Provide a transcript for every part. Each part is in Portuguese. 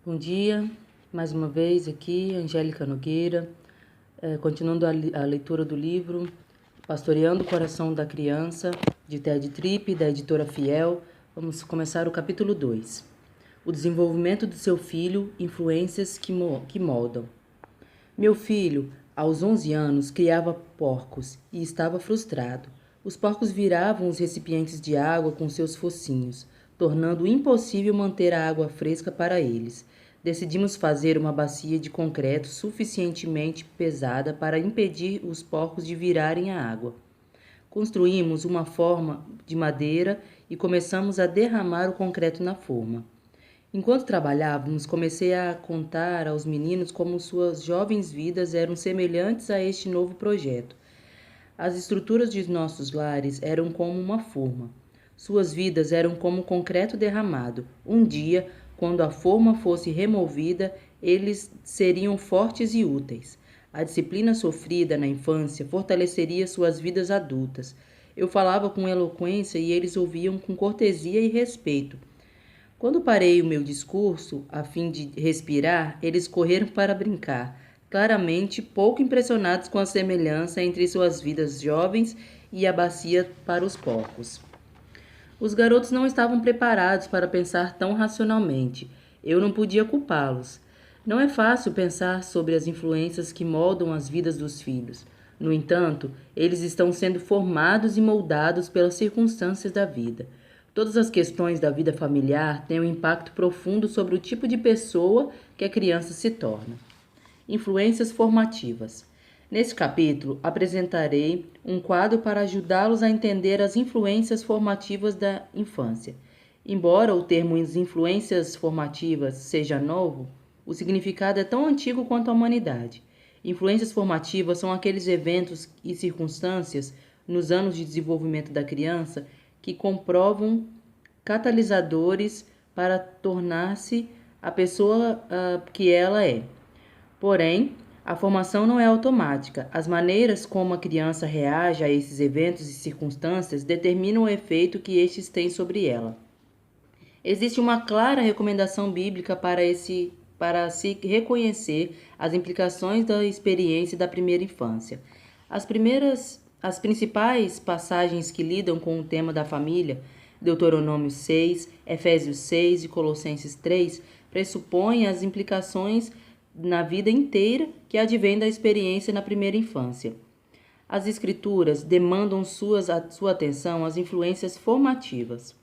Bom dia, mais uma vez aqui, Angélica Nogueira, continuando a leitura do livro Pastoreando o Coração da Criança, de Ted Tripp, da editora Fiel. Vamos começar o capítulo 2. O desenvolvimento do seu filho, influências que moldam. Meu filho, aos 11 anos, criava porcos e estava frustrado. Os porcos viravam os recipientes de água com seus focinhos, tornando impossível manter a água fresca para eles. Decidimos fazer uma bacia de concreto suficientemente pesada para impedir os porcos de virarem a água. Construímos uma forma de madeira e começamos a derramar o concreto na forma. Enquanto trabalhávamos, comecei a contar aos meninos como suas jovens vidas eram semelhantes a este novo projeto. As estruturas de nossos lares eram como uma forma. Suas vidas eram como concreto derramado. Um dia, quando a forma fosse removida, eles seriam fortes e úteis. A disciplina sofrida na infância fortaleceria suas vidas adultas. Eu falava com eloquência e eles ouviam com cortesia e respeito. Quando parei o meu discurso, a fim de respirar, eles correram para brincar, claramente pouco impressionados com a semelhança entre suas vidas jovens e a bacia para os porcos. Os garotos não estavam preparados para pensar tão racionalmente. Eu não podia culpá-los. Não é fácil pensar sobre as influências que moldam as vidas dos filhos. No entanto, eles estão sendo formados e moldados pelas circunstâncias da vida. Todas as questões da vida familiar têm um impacto profundo sobre o tipo de pessoa que a criança se torna. Influências formativas. Neste capítulo, apresentarei um quadro para ajudá-los a entender as influências formativas da infância. Embora o termo influências formativas seja novo, o significado é tão antigo quanto a humanidade. Influências formativas são aqueles eventos e circunstâncias nos anos de desenvolvimento da criança que comprovam catalisadores para tornar-se a pessoa que ela é. Porém, a formação não é automática. As maneiras como a criança reage a esses eventos e circunstâncias determinam o efeito que estes têm sobre ela. Existe uma clara recomendação bíblica para se reconhecer as implicações da experiência da primeira infância. As principais passagens que lidam com o tema da família, Deuteronômio 6, Efésios 6 e Colossenses 3, pressupõem as implicações na vida inteira que advém da experiência na primeira infância. As escrituras demandam sua atenção às influências formativas.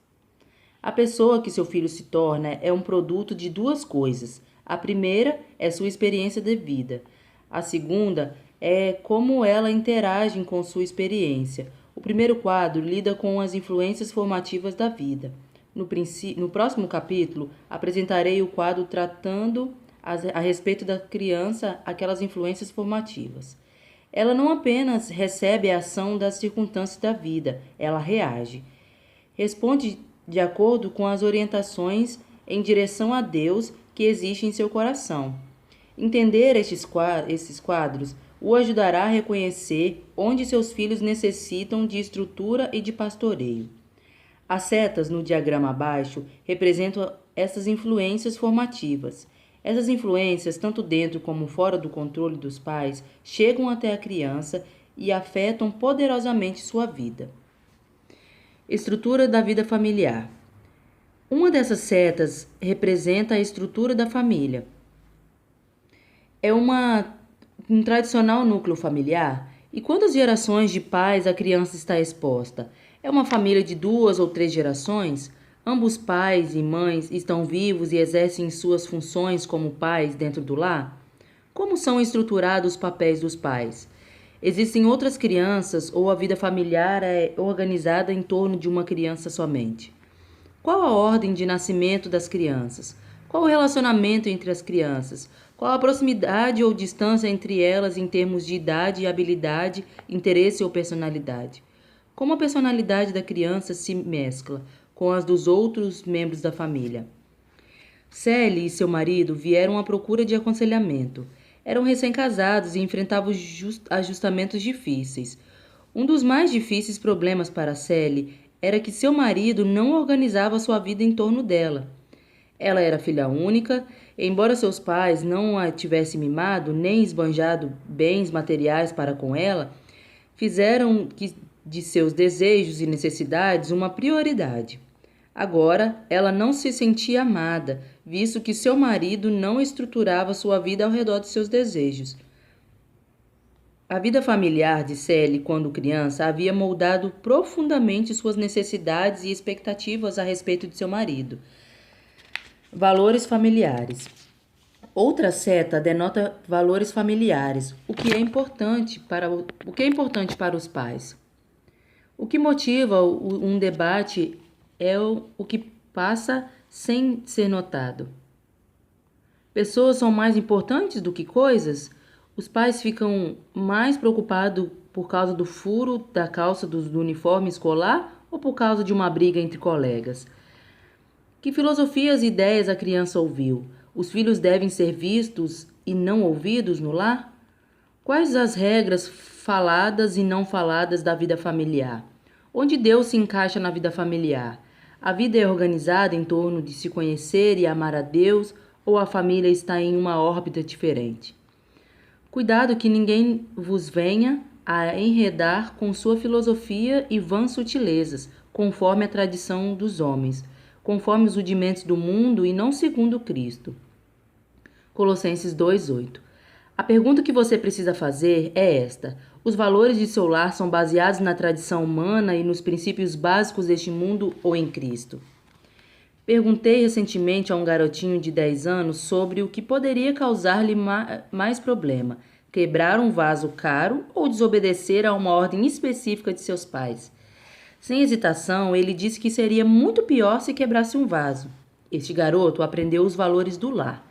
A pessoa que seu filho se torna é um produto de duas coisas. A primeira é sua experiência de vida. A segunda é como ela interage com sua experiência. O primeiro quadro lida com as influências formativas da vida. No próximo capítulo, apresentarei o quadro tratando a respeito da criança aquelas influências formativas. Ela não apenas recebe a ação das circunstâncias da vida, ela reage. Responde de acordo com as orientações em direção a Deus que existem em seu coração. Entender esses quadros o ajudará a reconhecer onde seus filhos necessitam de estrutura e de pastoreio. As setas no diagrama abaixo representam essas influências formativas. Essas influências, tanto dentro como fora do controle dos pais, chegam até a criança e afetam poderosamente sua vida. Estrutura da vida familiar. Uma dessas setas representa a estrutura da família. É um tradicional núcleo familiar. E quantas gerações de pais a criança está exposta? É uma família de 2 ou 3 gerações? Ambos pais e mães estão vivos e exercem suas funções como pais dentro do lar? Como são estruturados os papéis dos pais? Existem outras crianças ou a vida familiar é organizada em torno de uma criança somente? Qual a ordem de nascimento das crianças? Qual o relacionamento entre as crianças? Qual a proximidade ou distância entre elas em termos de idade, habilidade, interesse ou personalidade? Como a personalidade da criança se mescla com as dos outros membros da família? Sally e seu marido vieram à procura de aconselhamento. Eram recém-casados e enfrentavam ajustamentos difíceis. Um dos mais difíceis problemas para Sally era que seu marido não organizava sua vida em torno dela. Ela era filha única, embora seus pais não a tivessem mimado nem esbanjado bens materiais para com ela, fizeram de seus desejos e necessidades uma prioridade. Agora, ela não se sentia amada, visto que seu marido não estruturava sua vida ao redor de seus desejos. A vida familiar de Sally, quando criança, havia moldado profundamente suas necessidades e expectativas a respeito de seu marido. Valores familiares. Outra seta denota valores familiares, o que é importante para os pais. O que motiva um debate é o que passa sem ser notado. Pessoas são mais importantes do que coisas? Os pais ficam mais preocupados por causa do furo da calça do uniforme escolar ou por causa de uma briga entre colegas? Que filosofias e ideias a criança ouviu? Os filhos devem ser vistos e não ouvidos no lar? Quais as regras faladas e não faladas da vida familiar? Onde Deus se encaixa na vida familiar? A vida é organizada em torno de se conhecer e amar a Deus ou a família está em uma órbita diferente? Cuidado que ninguém vos venha a enredar com sua filosofia e vãs sutilezas, conforme a tradição dos homens, conforme os rudimentos do mundo e não segundo Cristo. Colossenses 2:8. A pergunta que você precisa fazer é esta: os valores de seu lar são baseados na tradição humana e nos princípios básicos deste mundo ou em Cristo? Perguntei recentemente a um garotinho de 10 anos sobre o que poderia causar-lhe mais problema: quebrar um vaso caro ou desobedecer a uma ordem específica de seus pais. Sem hesitação, ele disse que seria muito pior se quebrasse um vaso. Este garoto aprendeu os valores do lar.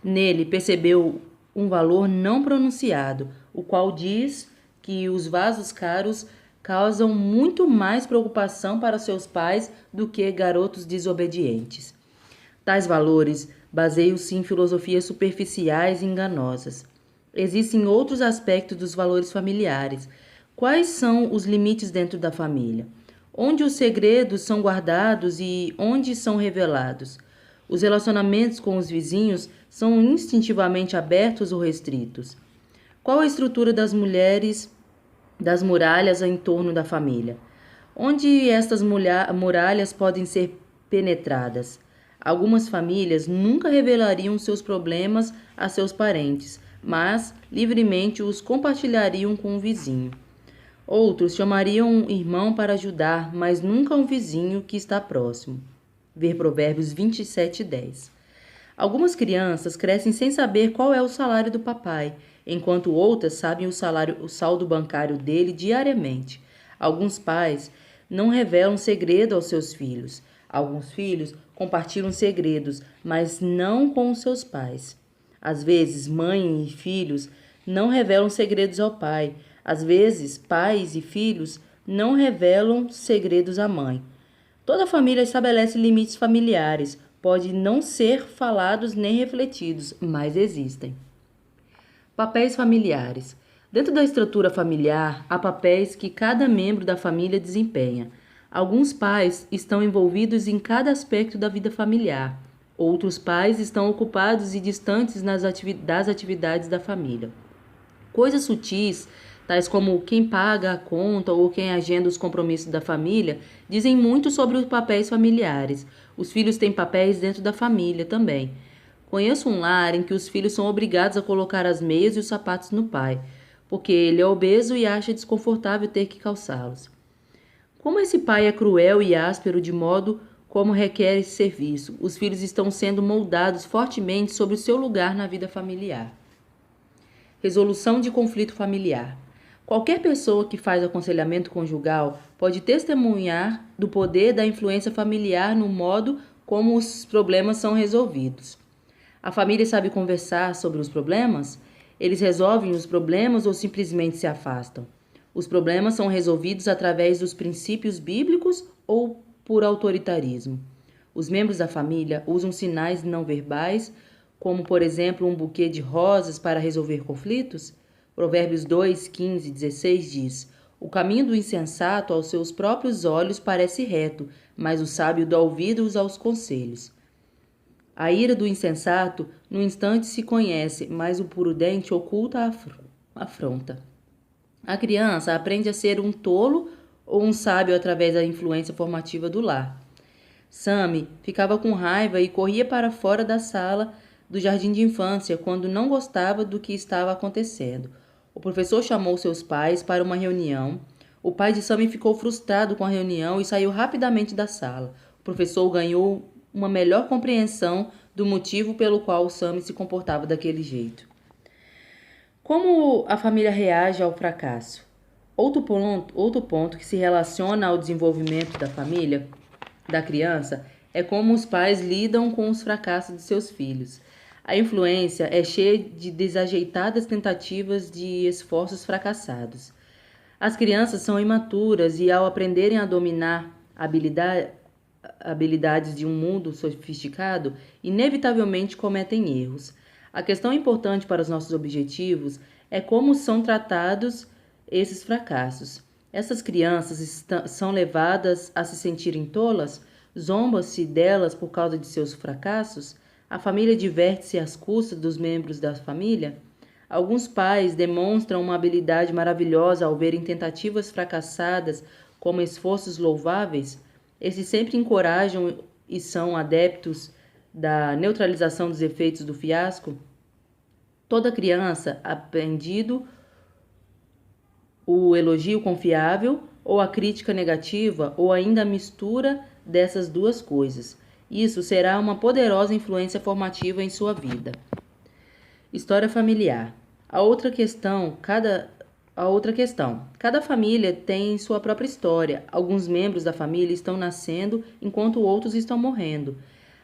Nele percebeu um valor não pronunciado, o qual diz que os vasos caros causam muito mais preocupação para seus pais do que garotos desobedientes. Tais valores baseiam-se em filosofias superficiais e enganosas. Existem outros aspectos dos valores familiares. Quais são os limites dentro da família? Onde os segredos são guardados e onde são revelados? Os relacionamentos com os vizinhos são instintivamente abertos ou restritos? Qual a estrutura das muralhas em torno da família? Onde estas muralhas podem ser penetradas? Algumas famílias nunca revelariam seus problemas a seus parentes, mas livremente os compartilhariam com o vizinho. Outros chamariam um irmão para ajudar, mas nunca um vizinho que está próximo. Ver Provérbios 27:10. Algumas crianças crescem sem saber qual é o salário do papai, enquanto outras sabem o saldo bancário dele diariamente. Alguns pais não revelam segredo aos seus filhos. Alguns filhos compartilham segredos, mas não com os seus pais. Às vezes, mãe e filhos não revelam segredos ao pai. Às vezes, pais e filhos não revelam segredos à mãe. Toda família estabelece limites familiares. Pode não ser falados nem refletidos, mas existem. Papéis familiares. Dentro da estrutura familiar, há papéis que cada membro da família desempenha. Alguns pais estão envolvidos em cada aspecto da vida familiar. Outros pais estão ocupados e distantes das atividades da família. Coisas sutis, tais como quem paga a conta ou quem agenda os compromissos da família, dizem muito sobre os papéis familiares. Os filhos têm papéis dentro da família também. Conheço um lar em que os filhos são obrigados a colocar as meias e os sapatos no pai, porque ele é obeso e acha desconfortável ter que calçá-los. Como esse pai é cruel e áspero de modo como requer esse serviço, os filhos estão sendo moldados fortemente sobre o seu lugar na vida familiar. Resolução de conflito familiar. Qualquer pessoa que faz aconselhamento conjugal pode testemunhar do poder da influência familiar no modo como os problemas são resolvidos. A família sabe conversar sobre os problemas? Eles resolvem os problemas ou simplesmente se afastam? Os problemas são resolvidos através dos princípios bíblicos ou por autoritarismo? Os membros da família usam sinais não verbais, como, por exemplo, um buquê de rosas para resolver conflitos? Provérbios 2, 15 e 16 diz: o caminho do insensato aos seus próprios olhos parece reto, mas o sábio dá ouvidos aos conselhos. A ira do insensato no instante se conhece, mas o prudente oculta a afronta. A criança aprende a ser um tolo ou um sábio através da influência formativa do lar. Sammy ficava com raiva e corria para fora da sala do jardim de infância quando não gostava do que estava acontecendo. O professor chamou seus pais para uma reunião. O pai de Sammy ficou frustrado com a reunião e saiu rapidamente da sala. O professor ganhou uma melhor compreensão do motivo pelo qual Sammy se comportava daquele jeito. Como a família reage ao fracasso? Outro ponto que se relaciona ao desenvolvimento da família, da criança, é como os pais lidam com os fracassos de seus filhos. A influência é cheia de desajeitadas tentativas de esforços fracassados. As crianças são imaturas e, ao aprenderem a dominar habilidades de um mundo sofisticado, inevitavelmente cometem erros. A questão importante para os nossos objetivos é como são tratados esses fracassos. Essas crianças são levadas a se sentirem tolas? Zomba-se delas por causa de seus fracassos? A família diverte-se às custas dos membros da família? Alguns pais demonstram uma habilidade maravilhosa ao verem tentativas fracassadas como esforços louváveis. Esses sempre encorajam e são adeptos da neutralização dos efeitos do fiasco. Toda criança aprendido o elogio confiável ou a crítica negativa ou ainda a mistura dessas duas coisas. Isso será uma poderosa influência formativa em sua vida. História familiar. A outra questão, cada família tem sua própria história. Alguns membros da família estão nascendo enquanto outros estão morrendo.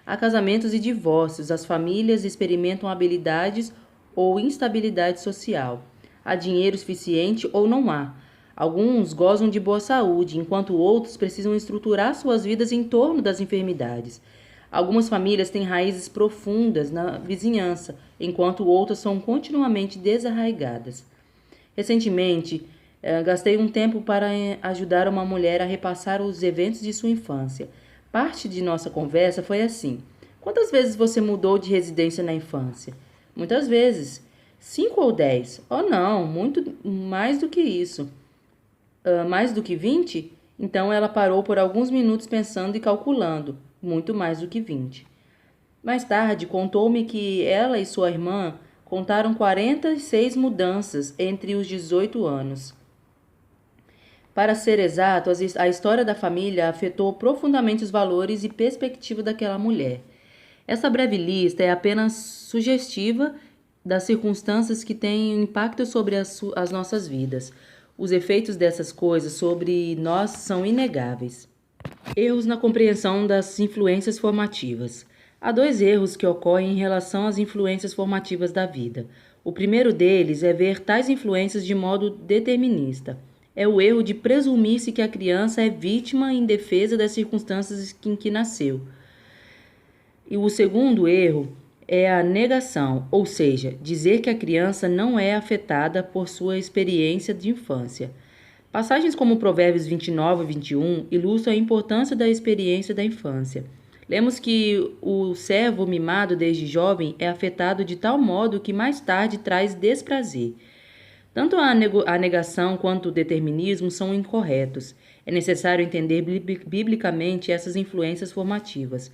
Há casamentos e divórcios, as famílias experimentam habilidades ou instabilidade social. Há dinheiro suficiente ou não há. Alguns gozam de boa saúde, enquanto outros precisam estruturar suas vidas em torno das enfermidades. Algumas famílias têm raízes profundas na vizinhança, enquanto outras são continuamente desarraigadas. Recentemente, gastei um tempo para ajudar uma mulher a repassar os eventos de sua infância. Parte de nossa conversa foi assim: quantas vezes você mudou de residência na infância? Muitas vezes. 5 ou 10? Oh, não, muito mais do que isso. Mais do que 20? Então ela parou por alguns minutos pensando e calculando. Muito mais do que 20. Mais tarde, contou-me que ela e sua irmã contaram 46 mudanças entre os 18 anos. Para ser exato, a história da família afetou profundamente os valores e perspectiva daquela mulher. Essa breve lista é apenas sugestiva das circunstâncias que têm impacto sobre as nossas vidas. Os efeitos dessas coisas sobre nós são inegáveis. Erros na compreensão das influências formativas. Há 2 erros que ocorrem em relação às influências formativas da vida. O primeiro deles é ver tais influências de modo determinista. É o erro de presumir-se que a criança é vítima em defesa das circunstâncias em que nasceu. E o segundo erro é a negação, ou seja, dizer que a criança não é afetada por sua experiência de infância. Passagens como Provérbios 29 e 21 ilustram a importância da experiência da infância. Lemos que o servo mimado desde jovem é afetado de tal modo que mais tarde traz desprazer. Tanto a negação quanto o determinismo são incorretos. É necessário entender biblicamente essas influências formativas.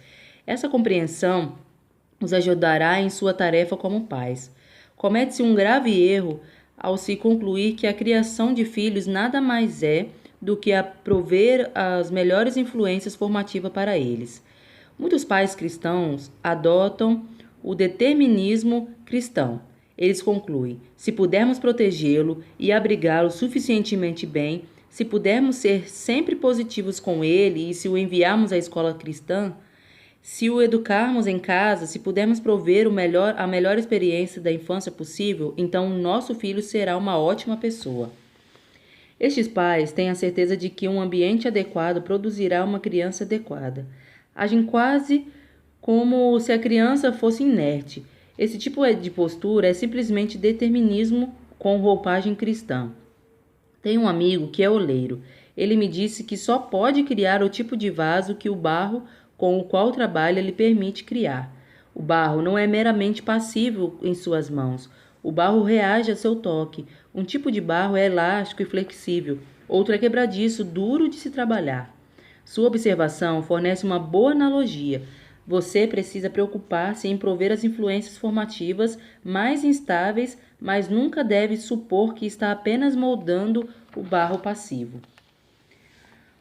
Essa compreensão nos ajudará em sua tarefa como pais. Comete-se um grave erro ao se concluir que a criação de filhos nada mais é do que prover as melhores influências formativas para eles. Muitos pais cristãos adotam o determinismo cristão. Eles concluem: se pudermos protegê-lo e abrigá-lo suficientemente bem, se pudermos ser sempre positivos com ele e se o enviarmos à escola cristã, se o educarmos em casa, se pudermos prover a melhor experiência da infância possível, então o nosso filho será uma ótima pessoa. Estes pais têm a certeza de que um ambiente adequado produzirá uma criança adequada. Agem quase como se a criança fosse inerte. Esse tipo de postura é simplesmente determinismo com roupagem cristã. Tenho um amigo que é oleiro. Ele me disse que só pode criar o tipo de vaso que o barro com o qual trabalha lhe permite criar. O barro não é meramente passivo em suas mãos. O barro reage a seu toque. Um tipo de barro é elástico e flexível, outro é quebradiço, duro de se trabalhar. Sua observação fornece uma boa analogia. Você precisa preocupar-se em prover as influências formativas mais instáveis, mas nunca deve supor que está apenas moldando o barro passivo.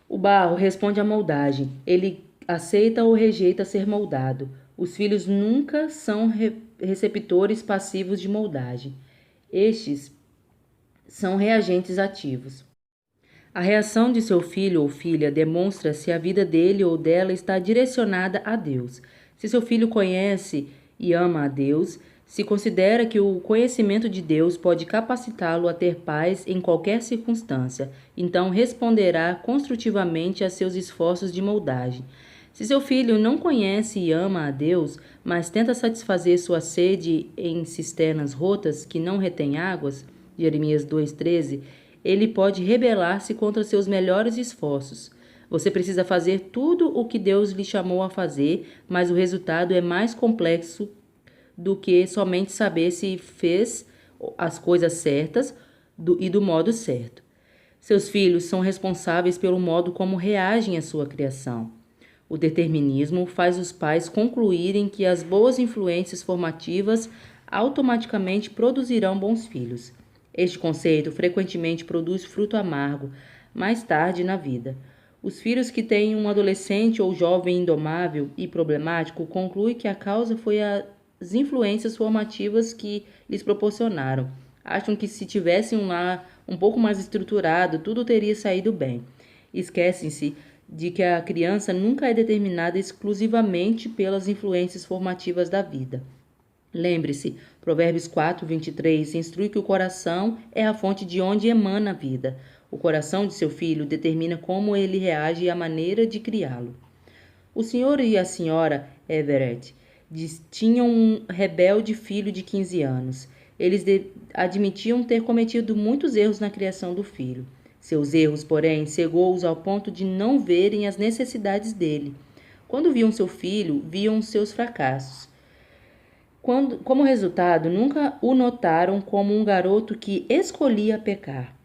O barro responde à moldagem. Ele aceita ou rejeita ser moldado. Os filhos nunca são receptores passivos de moldagem. Estes são reagentes ativos. A reação de seu filho ou filha demonstra se a vida dele ou dela está direcionada a Deus. Se seu filho conhece e ama a Deus, se considera que o conhecimento de Deus pode capacitá-lo a ter paz em qualquer circunstância, então responderá construtivamente a seus esforços de moldagem. Se seu filho não conhece e ama a Deus, mas tenta satisfazer sua sede em cisternas rotas que não retêm águas, Jeremias 2,13, ele pode rebelar-se contra seus melhores esforços. Você precisa fazer tudo o que Deus lhe chamou a fazer, mas o resultado é mais complexo do que somente saber se fez as coisas certas e do modo certo. Seus filhos são responsáveis pelo modo como reagem à sua criação. O determinismo faz os pais concluírem que as boas influências formativas automaticamente produzirão bons filhos. Este conceito frequentemente produz fruto amargo mais tarde na vida. Os filhos que têm um adolescente ou jovem indomável e problemático concluem que a causa foi as influências formativas que lhes proporcionaram. Acham que se tivessem um lar um pouco mais estruturado, tudo teria saído bem. Esquecem-se de que a criança nunca é determinada exclusivamente pelas influências formativas da vida. Lembre-se, Provérbios 4:23 instrui que o coração é a fonte de onde emana a vida. O coração de seu filho determina como ele reage e a maneira de criá-lo. O senhor e a senhora Everett tinham um rebelde filho de 15 anos. Eles admitiam ter cometido muitos erros na criação do filho. Seus erros, porém, cegou-os ao ponto de não verem as necessidades dele. Quando viam seu filho, viam seus fracassos. Como resultado, nunca o notaram como um garoto que escolhia pecar.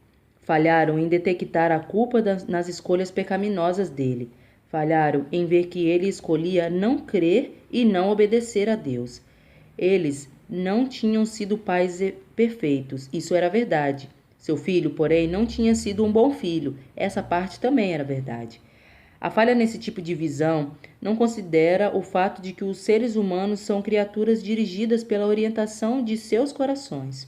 Falharam em detectar a culpa nas escolhas pecaminosas dele. Falharam em ver que ele escolhia não crer e não obedecer a Deus. Eles não tinham sido pais perfeitos, isso era verdade. Seu filho, porém, não tinha sido um bom filho, essa parte também era verdade. A falha nesse tipo de visão não considera o fato de que os seres humanos são criaturas dirigidas pela orientação de seus corações.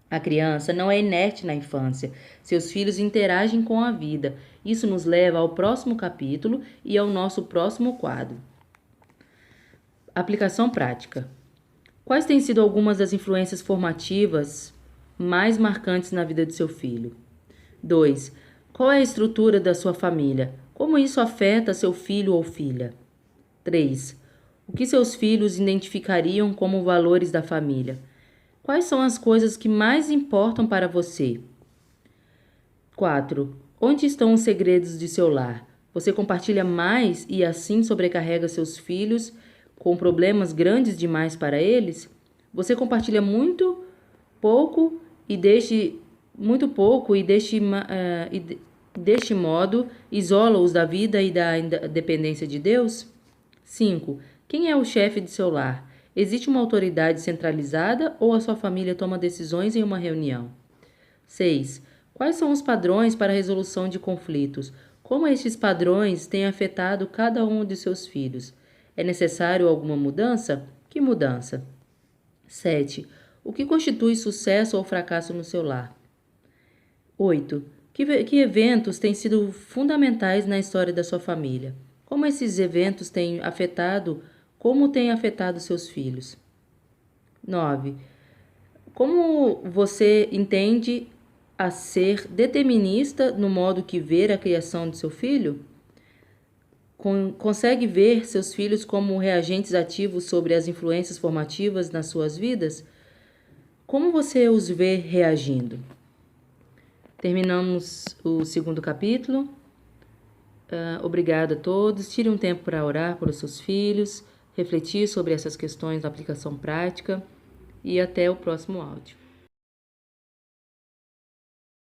A criança não é inerte na infância. Seus filhos interagem com a vida. Isso nos leva ao próximo capítulo e ao nosso próximo quadro. Aplicação prática. Quais têm sido algumas das influências formativas mais marcantes na vida de seu filho? 2. Qual é a estrutura da sua família? Como isso afeta seu filho ou filha? 3. O que seus filhos identificariam como valores da família? Quais são as coisas que mais importam para você? 4. Onde estão os segredos de seu lar? Você compartilha mais e assim sobrecarrega seus filhos com problemas grandes demais para eles? Você compartilha muito pouco e deste modo isola-os da vida e da dependência de Deus? 5. Quem é o chefe de seu lar? Existe uma autoridade centralizada ou a sua família toma decisões em uma reunião? 6. Quais são os padrões para a resolução de conflitos? Como estes padrões têm afetado cada um de seus filhos? É necessário alguma mudança? Que mudança? 7. O que constitui sucesso ou fracasso no seu lar? 8. Que eventos têm sido fundamentais na história da sua família? Como esses eventos como têm afetado seus filhos? 9. Como você entende a ser determinista no modo que vê a criação de seu filho? Consegue ver seus filhos como reagentes ativos sobre as influências formativas nas suas vidas? Como você os vê reagindo? Terminamos o segundo capítulo. Obrigada a todos. Tire um tempo para orar pelos seus filhos. refletir sobre essas questões da aplicação prática e até o próximo áudio.